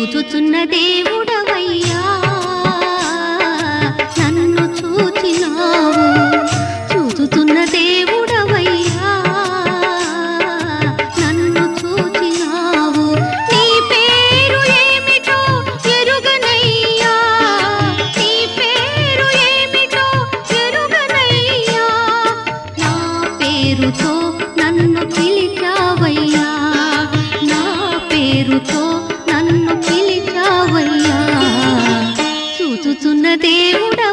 చూచుచున్న దేవుడవయ్యా నన్ను చూచినావు చూచుచున్న దేవుడవయ్యా నన్ను చూచినావు నీ పేరు ఏమిటో ఎరుగనయ్యా నీ పేరు ఏమిటో ఎరుగనయ్యా నా పేరుతో నన్ను పిలిచావయ్యా నా పేరుతో నన్ను పిలిచావయ్యా చూచుచున్న దేవుడా